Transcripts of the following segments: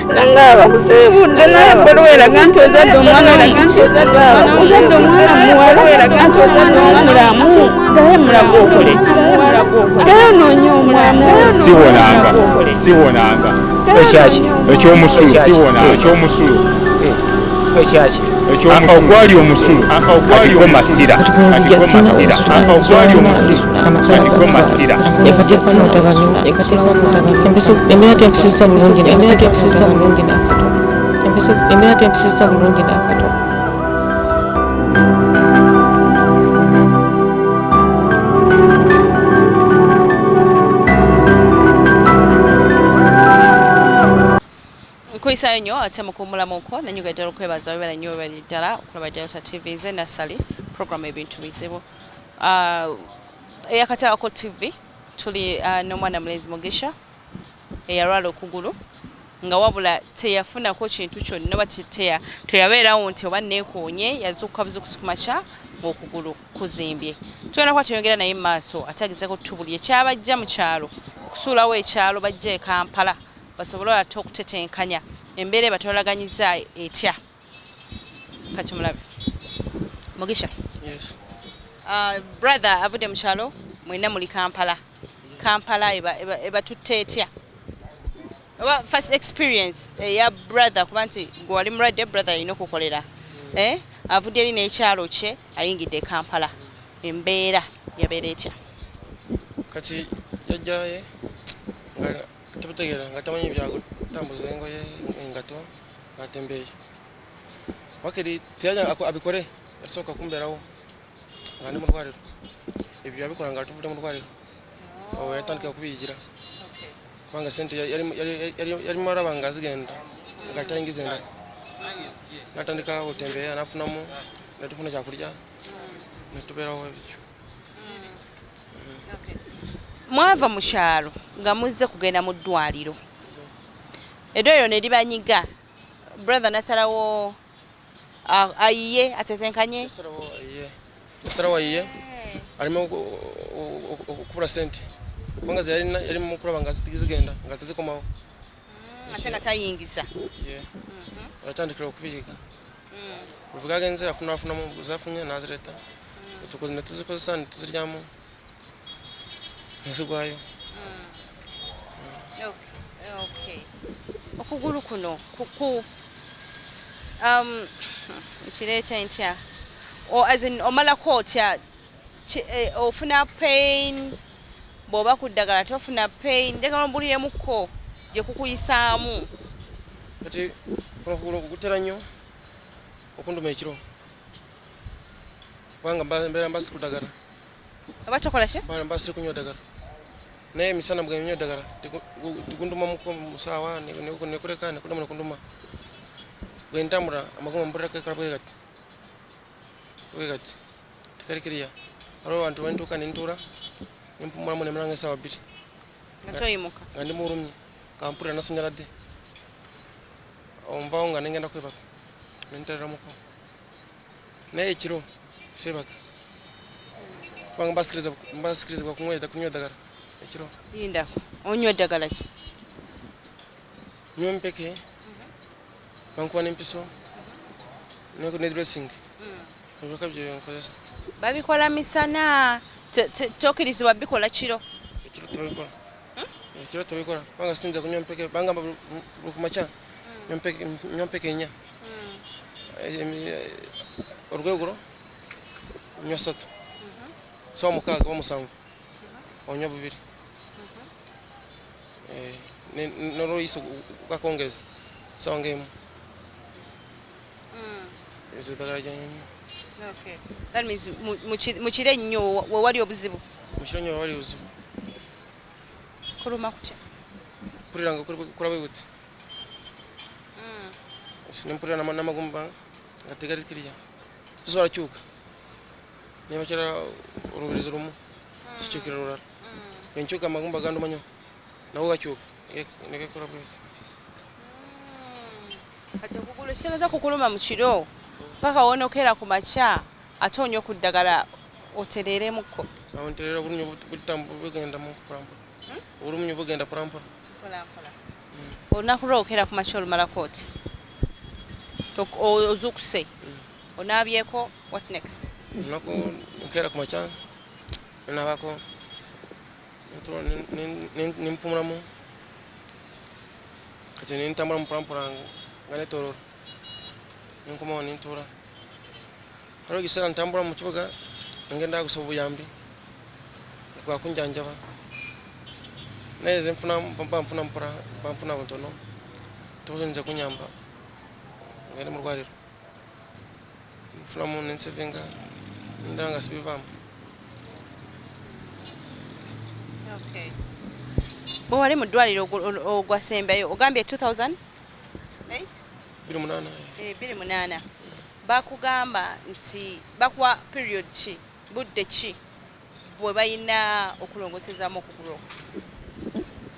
Nangaba kusibudde naye bwera gantu ozadde omwana ozadde omwana muwala gantu ozadde omulamu gaye mulago okole gaye noonya omulamu siwonanga ekyomusulu ekyomusulu ogwali omusulu atikwo masira ogwali omusulu atikwo masira Kuisa nnyo ate mukumulamuko nanyugaddala okwebaza webala nnyo webali ddala okulaba Delta TV nze Nassali program Ebintu Bizibu eyakataako TV tuli n'omwana mulezi Mugisha Eyalwala Okugulu nga wabula teyafunako kintu kyonna bati teyabeerawo nti oba neekoonye yazuukuka buzukusi ku makya ng'okugulu kuzimbye tugenda kuba tuyongera naye mu maaso atagezaako tubuli ekyabajja mu kyalo okusuulawo ekyalo bajja e Kampala basobole ate okutetenkanya embeera batolaganyiza etya kati mulabe Mugisha. Yes. Brother avudde mu kyalo mwena muli Kampala ebatutte etya oba first experience ya brother kuba nti gwe wali mulwadde brother alina okukolera avudde eri n'ekyalo kye ayingidde e Kampala embeera yabeera etya kati yajjaye nga tebutegeera nga tamanyi byakutambuza engoye engato ngatembeeyi wakiri teyaja abikore yasooka kumbeerawo nga ndi mu ddwaliro ebyo yabikola nga tuvudde mu ddwaliro yatandika kubiyigira kubanga sente yali maraba nga zigenda nga tayingiza endala natandika otembeeya nafunamu netufuna kyakulya netubeerawo ebyo. Mwava mu kyalo nga muzze kugenda mu ddwaliro eddwaliro ne libanyiga brother nasalawo ayiye atetenkanye nasalawo ayiye alimo okubula sente kubanga yali mu kulaba nga zigenda nga tezikomawo ate nga tayingiza yatandikira okubiyiga bwe bwagenze afunamu zafunye nazireeta netuzikozesa netuziryamu nezigwayo. Okay. Okugulu kuno kireeta ntya as in omalako otya ofuna pain bw'oba ku ddagala tofuna pain njagala ombuliremuko gye kukuyisaamu kati okugulu kugutera nnyo okunduma ekiro kubanga mbeera mbasi ku ddagala oba tokola ki mbasire kunywa ddagala naye emisana bwe nnyo ddagala tegunduma musaawa nekuleka nekuddamu nekunduma bwe ntambula amagoma mpulirako ekala bwe kati tekali kiriya waliwo abantu wentuuka nentuula nempumulamu nemalanga esaawa 2 nga toyimuka nga ndi mulumye kampulira nasinyaladde onvaawo nga nengenda kwebaka nentereramuko naye ekiro seebaka kubanga mbasikirizibwa kunywa eddagala ekiro. Lindako onywa eddagala ki? Nywa empeke bankuba n'empiso ne dressing ebyoka byo nkozesa babikola misana tokirizibwa bikola kiro ekiro tebikola kubanga sinza kunywa empeke banga kumakya nywa empeke 4 olweggulo nywa 3 sawa 6 oba 7 onywa 2 n'oluyisa ukakongeza sawa ng'emu ezo ddagala lyanyu. Okay. That means mukire nnyo wewali obuzibu. Mukire nnyo wewali obuzibu. Kuluma kutya? Mpuliranga kulabe buti. Sinempulira n'amagumba nga tegali kiriya. Sisobola kyuka. Nebakira olubirizi lumu sikyukira olulala. Enkyuka amagumba ganduma nnyo nawo gakyuka negekola bwezi. Kati okugulu kitegeeza kukuluma mu kiro paka wonokera ku makya ate onywa ku ddagala otereremuko. Awo nterera bulungi bugenda mu kulampola. Bulungi bugenda kulampola. olunaku lwokera ku makya olumala kooti ozukuse onaabyeko what next olunaku nkera ku makya nabako nimpumulamu kati nintambula mupulampula nga netorora ninkomawo nintuula haliwo ekiseera ntambula mu kibuga ngenda kusaba obuyambi bwakunjanjaba naye ze bampuna butono tobuyinza kunyamba ngende mu lwaliro nfunamu nensevinga ndaba nga sibivaamu. bwe wali mu ddwaliro ogwasembayo ogambye 2008 28 bakugamba nti bakuwa period ki budde ki bwe balina okulongosezaamu okugulu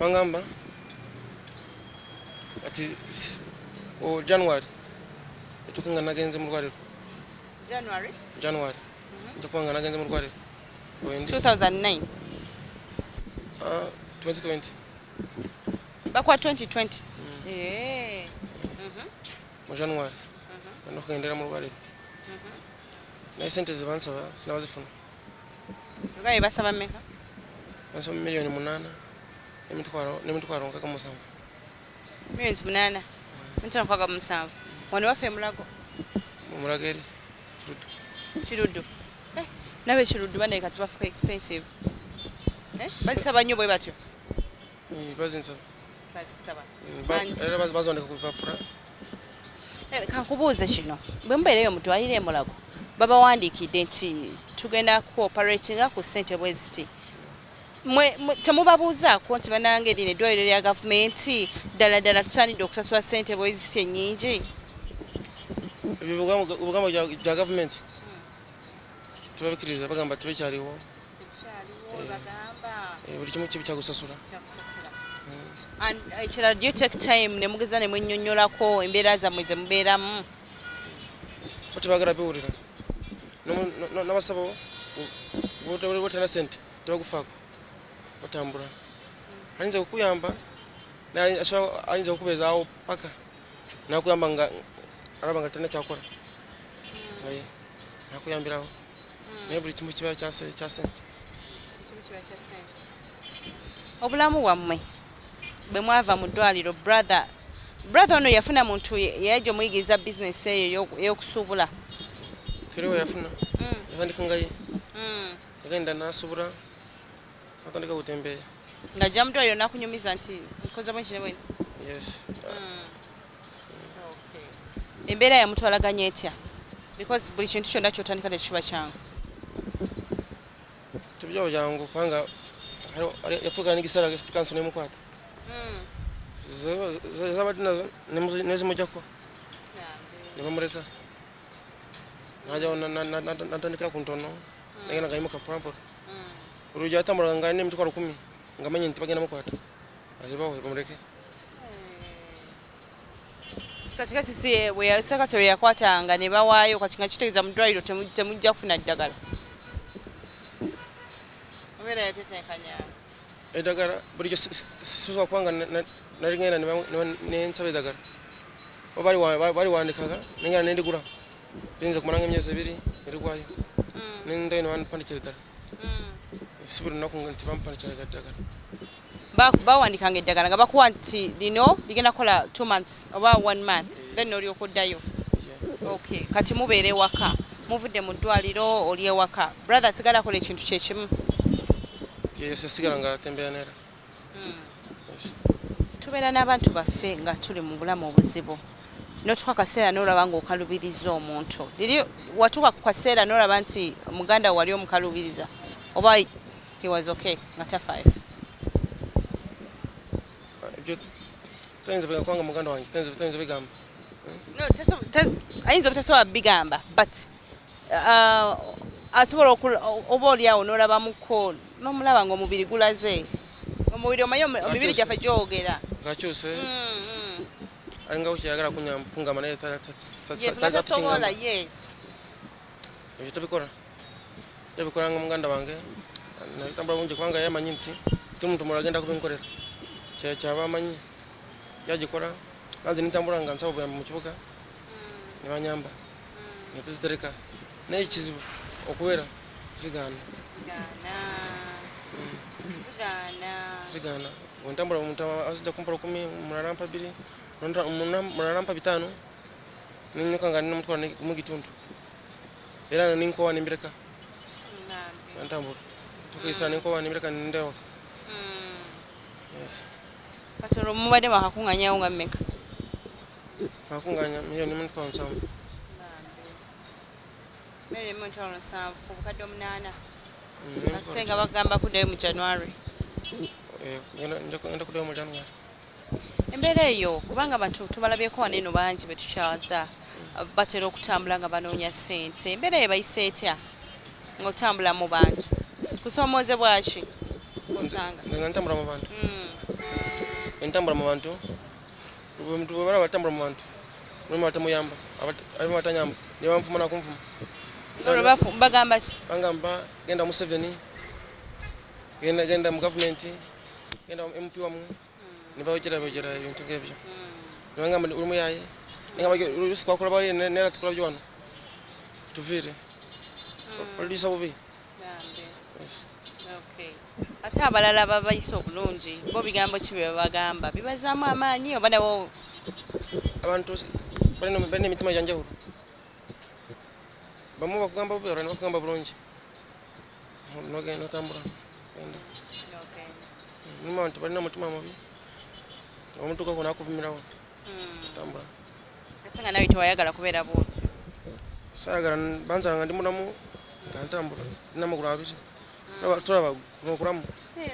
bangamba ati January etuuke nga nagenze mu lwaliro January nja kuba nga nagenze mu lwaliro 2009 2020 bakuwa 2020 mu January nokugendera mu lwaliro naye sente zebansaba sinabazifuna ngaye basaba mmeka bansaba $8,000 n'emitwalo 67 $8,000 n'emitwalo 67 wano waffe mulago mulago eri kiruddu nabe kiruddu banaye kati bafuka expensive bazisaba nnyo bwe batyo bazinsaba bazikusaba era bazondeka ku bipapula. Kankubuuze kino bwe mubeereyo mu ddwaliro emulago babawandiikidde nti tugenda kuoperatinga ku ssente bwe ziti temubabuuzaako nti banange erino eddwaliro lya gavumenti ddala tusaanidde okusasula ssente bwe ziti ennyingi ebyo obugambo gya gavumenti tubabikiriza bagamba tebikyaliwo buli kimu kibi kyagusasula. ekirala do you take time ne mugeza ne mwennyonnyolako embeera zammwe ze mubeeramu tebagala biwulira nabasaba botena sente tebagufaako batambula ayinza okukuyamba ayinza okukubeezaawo paka nakuyamba nga alaba nga talina kyakola naye nakuyambirawo naye buli kimu kiba kya sente. obulamu bwammwe bwe mwava mu ddwaliro brother ono yafuna muntu yajja omuyigiriza bizinesi eyo ey'okusuubula teriwo yafuna yatandika nga ye yagenda n'asuubula natandika kutembeeya ng'ajja mu ddwaliro n'akunyumiza nti nkoze bwenki ne bwenti embeera yamutwalaganya etya because buli kintu kyonna kyotandika tekiba kyangu tebijjawo jangu kubanga yatuuka n'ekiseera kanso nemukwata zabadde nazo nezimujjako ne bamuleka najawo natandikira ku ntono nagenda ngayimuka pampola oluggi atambulaga nga alina emitwalo 10 nga manye nti bagenda mukwata azibawo bamuleke katikati si sekati we yakwatanga ne bawaayo kati nga kitegeeza mu ddwaliro temujja kufuna ddagala obeera yatetenkanyanga eddagala bulijjo sisobola kubanga nali ngenda nensaba eddagala baliwandikaga nengenda nendigula liyinza kumalanga emyezi 2 erigwayo nendayo nebampandikira eddala si buli lunaku nti bampandikira eddagala bawandikanga eddagala nga bakuwa nti lino ligenda kukola 2 months oba 1 month then olyoka oddayo. Okay, kati mubeera ewaka muvudde mu ddwaliro oli ewaka brother sigala akola ekintu kyekimu sigala nga atembeya neera. Tubeera n'abantu baffe nga tuli mu bulamu obuzibu notuka kaseera n'olaba ng'okalubiriza omuntu liri watuuka ku kaseera n'olaba nti muganda wali omukalubiriza oba he was okay nga tafaayo tayinza kubanga muganda wange tayinza bigamba ayinza obutasobola bigamba but asobola oba oliawo n'olabamuko n'omulaba ng'omubiri gulaze omubiri omanye emibiri gyaffe gyowogera ngakyuse alingawo kyeyagala kungamba naye tasobola ebyo tabikola nga muganda wange nabitambula bungi kubanga yamanyi nti ti muntu mulala agenda kubinkolera kyaba amanyi yagikora nanze nitambula nga nsaba bwa mu kibuga ne banyamba ne tuzitereka naye kizibu okuwera zigana wentambula omuntu azija kumpala 10 mularampa 2 mularampa 5 ninyoka nga nina mutwala mu gitundu era ninkowa nimbireka ntambula tukisa ninkowa nimbireka nindewa yes katoro mubade bakakunganya unga mmeka bakunganya milioni £7 milioni £7 kubukadde 8 atsenga bagamba kudayo mu January ngenda kudayo mu January embeera eyo kubanga abantu tubalabyeko waneno bangi betukyaza batera okutambula nga banoonya ssente embeera eyo bayise etya ng'otambula mu bantu kusomooze bwaki osanga nga ntambula mu bantu entambula mu bantu omuntu bwe balaba atambula mu bantu mulimo batamuyamba abalimo batanyamba ne bamufuma nakumfuma bagamba ki bangamba genda mu 7 genda mu government genda MP wamwe ne bawejera ebintu nk'ebyo ne bangamba uri muyaye ngamba rusiko akola bali nera tukola byo wano tuvire polisi abubi ate abalala babayise obulungi bo bigambo ki bye bagamba bibazaamu amaanyi oba nawo abantu balina emitima gyanjawulo bamu bakugamba bubi olwo bakugamba bulungi nogenda otambula nimu abantu balina omutima mubi omutuukako nakuvumirawo tambula ate nga nawe tewayagala kubeera bwoti sayagala banzala nga ndi mulamu nga ntambula nina amagulu 2 tulaba nokulamu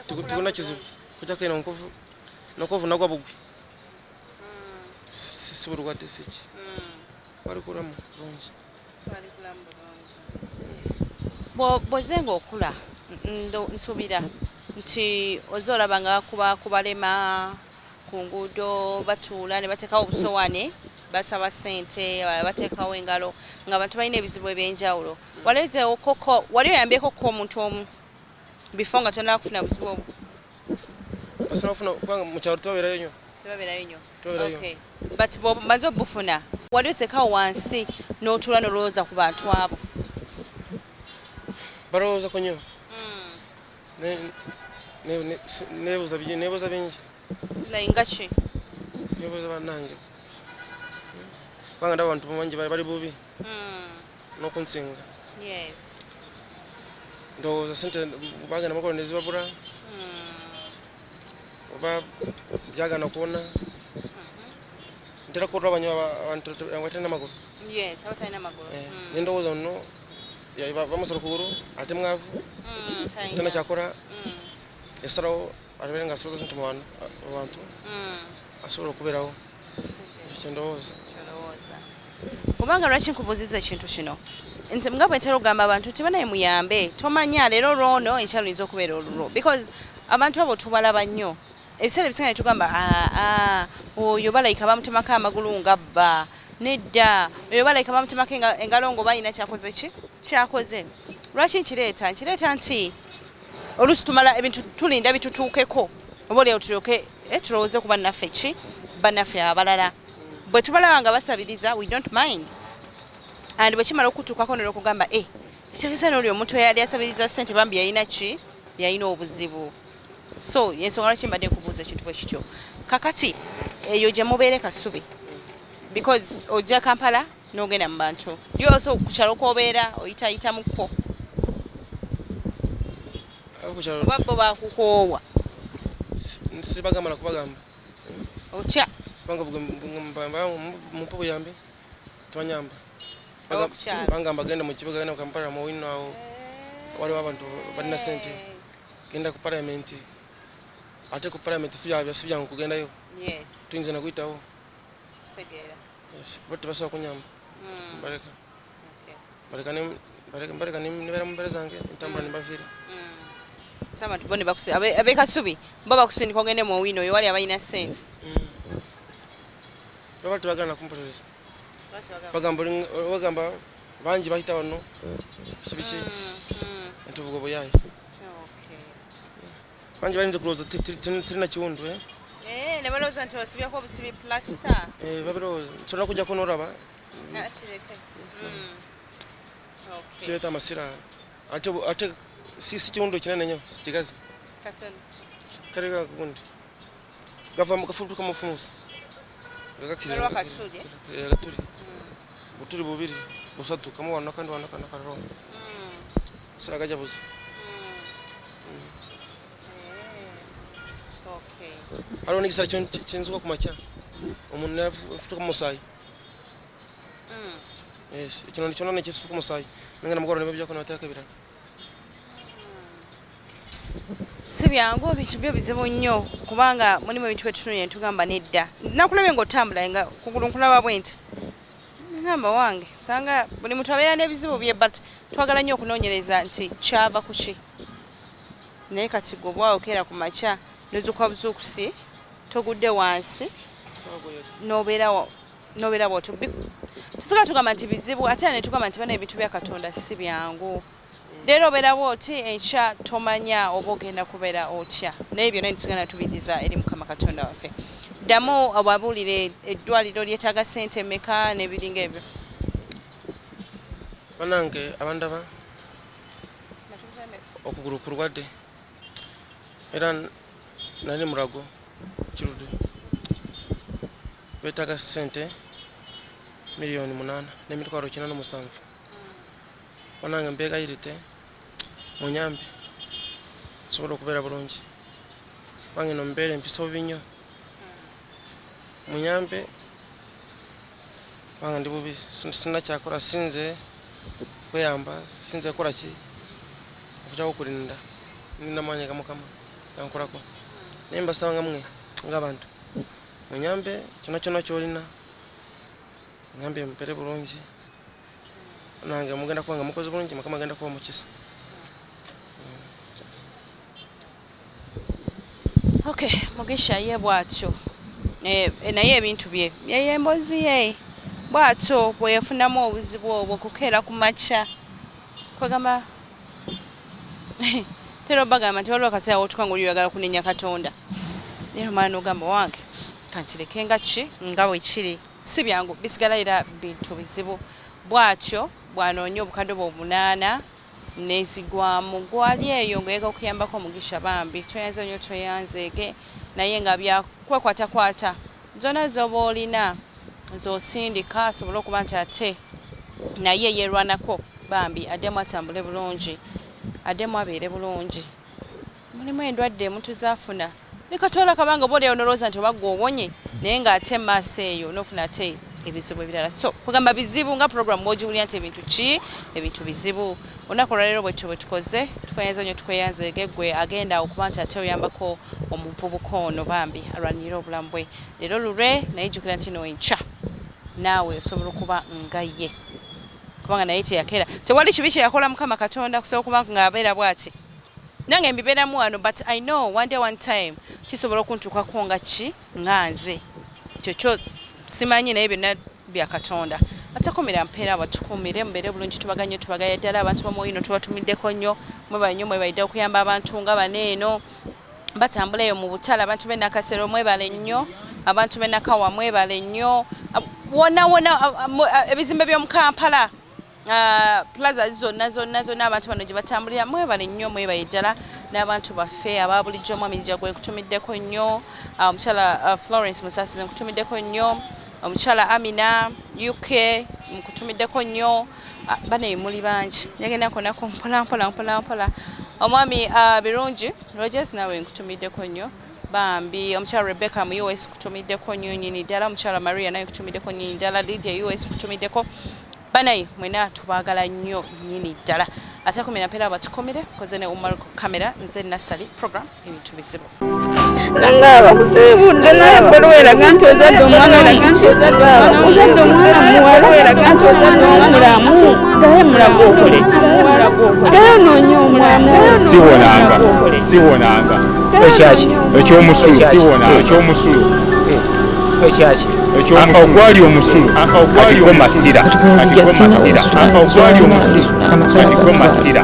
tukuna kizibu kujakena nkovu nagwa bugwi sibulwadde siki bali kulamu bulungi bwozenga okula nsuubira nti ozoolaba nga kubalema ku nguudo batuula ne bateekawo obusowane basaba ssente bateekawo engalo ng'abantu balina ebizibu ebyenjawulo wali oyambyeko ko omuntu omu before nga tolina kufuna buzibu obwo basaba kufuna kubanga mu kyalo tubabeerayo nnyo okay but bamaze obufuna wali osekawo wansi n'otuula n'olowooza ku bantu abo balowooza ku nnyo nebuuza bingi nga ki nebuuza bannange kubanga ndaba abantu bangi bali bubi n'okunsinga ndowooza sente bagenda makola ne zibabula oba byagana kuwona ntera kuolwa banyo abantu abatalina magulu nendowooza nno bamusala okugulu ate mwavu tena kyakora yasalawo abeere nga asoloza sente mu bantu asobola okubeerawo kyendowooza kubanga lwaki nkubuuziza ekintu kino nti nga bwe ntera okugamba abantu nti banaye muyambe tomanya leero lwono enkyalo yinza okubeera olulwo because abantu abo tubalaba nnyo ebiseera ebisinga ne tugamba oyo balayika bamutemako amagulu nga bba nedda oyo balayika bamutemako engalo ngo balina kyakoze ki kyakoze lwaki nkireeta nti oluusi tumala ebintu tulinda bitutuukeko oba olyawo tulyoke tulowooze ku bannaffe ki bannaffe abalala bwe tubalaba nga basabiriza we don't mind and bwe kimala okutuukako nera okugamba ekitegeeza n'oli omuntu eyali asabiriza ssente bambi yalina obuzibu so yensonga lwaki mbadde nkubuuza ekintu bwe kityo kakati eyo gye mubeere Kasubi because ojja Kampala n'ogenda mu bantu yose ku kyalo k'obeera oyitayita mukko oba bo bakukoowa sibagamba nakubagamba otya mumpa buyambi tebanyamba bangamba genda mu kibuga genda Kampala mu Wuuno awo waliwo abantu balina sente genda ku parliament ate ku parliament sibyangu kugendayo tuyinza nakuyitawo bati basobola kunyamba baleka nibeera mu mbeera zange ntambula nimbaviira abantu bone ab'e Kasubi bo bakusindika ogende mu Wuuno oyo wali abalina ssente baba tebagala nakumpuliriza bagamba bangi bahita wano kibiki entubugo buyayi bangi balinze kulowooza tirina kiwundu ne balowooza nti osibyeko obusibi plasta. Babirowooza nsobola kujja kunoolaba. Kireke. Okay. Kireeta amasira ate si kiwundu kinene nnyo kigazi. Katono. Kale gagundi gava mu kafubuka mu fumusi. Kalwa katuli. Katuli. Butuli bubiri busatu kama wano kandi wano kana karo. Sira gaja buzi. Okay. Alo ni kisara chenzuka kumacha. Umuntu afutuka musayi. Yes, kino nicho none kisuka musayi. Ngana mugoro nebyo byako nataka birala. Sibyangu ebintu byo bizibu nnyo kubanga mulimu ebintu byetutunye tugamba nedda. Nakulabye ng'otambula nga kugulu nkulaba bwenti. Ngamba wange sanga buli muntu abeera n'ebizibu bye but twagala nnyo okunoonyereza nti kyava ku ki. Naye kati gwe bwawe okeera ku makya n'ozuuka buzuukusi togudde wansi n'obeera bw'otyo. Tusobola tugamba nti bizibu ate ne tugamba nti bano ebintu bya Katonda si byangu. Leero obeera bw'oti enkya tomanya oba ogenda kubeera otya. Naye byonna tugenda tubidiza eri Mukama Katonda waffe. Ddamu ababuulire eddwaliro lyetaaga ssente mmeka n'ebiringa ebyo. Banange abandaba okugulu kulwadde era nali mulago kirudde beetaaga ssente miliyoni 8 n'emitwalo 97. Banange mbeegayirite munyambe nsobola okubeera bulungi bange no mbeera empisa bubi nnyo munyambe bange ndi bubi sinnakyakola sinze kweyamba sinze kola ki okujja okulinda nina maanyi ga Mukama gankolako naye mbasaba mwe ng'abantu munyambe kyonna ky'olina nyambe mpere bulungi nange mugenda kuba nga mukozi bulungi Mukama agenda kuba mukisa. Okay, Mugisha ye bw'atyo naye ebintu bye yembozi ye bw'atyo bwe yafunamu obuzibu obwo kukeera ku makya kwegamba tero bagamba nti waliwo akaseera wotuka ng'oli oyagala kunenya Katonda naye omwana n'ogamba wange kankireke nga ki nga bwe kiri si byangu bisigala era bintu bizibu bw'atyo bw'anoonya obukadde bwe 8 nezigwamu gwali eyo ng'oyega okuyambako Mugisha bambi toyanze nnyo toyanzeege naye nga byakwekwakwata zonna z'oba olina z'osindika asobole okuba nti ate naye yeerwanako bambi addemu atambule bulungi addemu abeere bulungi. Mulimu endwadde emuntu zaafuna ne Katonda kabanga oba olyawo nolowooza nti oba gwe owonye naye ng'ate maaso eyo n'ofuna ate ebizibu ebirala. So kugamba bizibu nga program bw'ogiwulira nti ebintu bizibu olunaku olwaleero bwe tukoze tukweyanza nnyo tukweyanzeege gwe agenda okuba nti ate oyambako omuvubuka ono bambi alwanirira obulamu bwe leero lulwe naye jjukira nti noenkya naawe osobola okuba nga ye kubanga naye teyakeera tewali kibi kye yakola Mukama Katonda kusobola okuba ng'abeera bw'ati nange mbibeeramu wano but I know one day one time kisobola okuntuukako nga ki nga nze kyokyo simanyi naye byonna bya Katonda atakomera mpeera batukumire mbeere bulungi tubaganye tubagaye ddala abantu bamuwino tubatumiddeko nnyo mwebale nnyo mwebale okuyamba abantu nga baneeno batambula eyo mu butala abantu b'Enakasero mwebale nnyo abantu b'Enakawa mwebale nnyo wona ebizimbe by'omu Kampala plaza zonna abantu bano gye batambulira mwebale nnyo mwebale ddala n'abantu baffe aba bulijjo Mwamijja gwe nkutumiddeko nnyo omukyala Florence Musasizi nkutumiddeko nnyo omukyala Amina UK nkutumiddeko nnyo bane muli bangi yagenda konako mpola omwami birungi Rogers nawe nkutumiddeko nnyo bambi omukyala Rebecca mu US kutumiddeko nnyo nyini ddala omukyala Maria nawe kutumiddeko nyini ddala Lydia US kutumiddeko banayi mwena tubaagala nnyo nyini ddala ate kumira mpera batukomere koze ne umaruko kamera nze Nasali program ebintu bizibu nangaba kusibudde naye bweraga nti ozadde omwana ozadde omwana muwala weraga nti ozadde omulamu naye mulago okole naye noonya omwamu siwonanga ekyomusulu ogwali omusulu katikko masira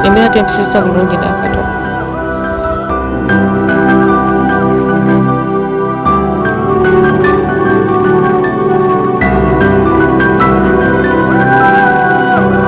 embeera tempisiza bulungi n'akatono.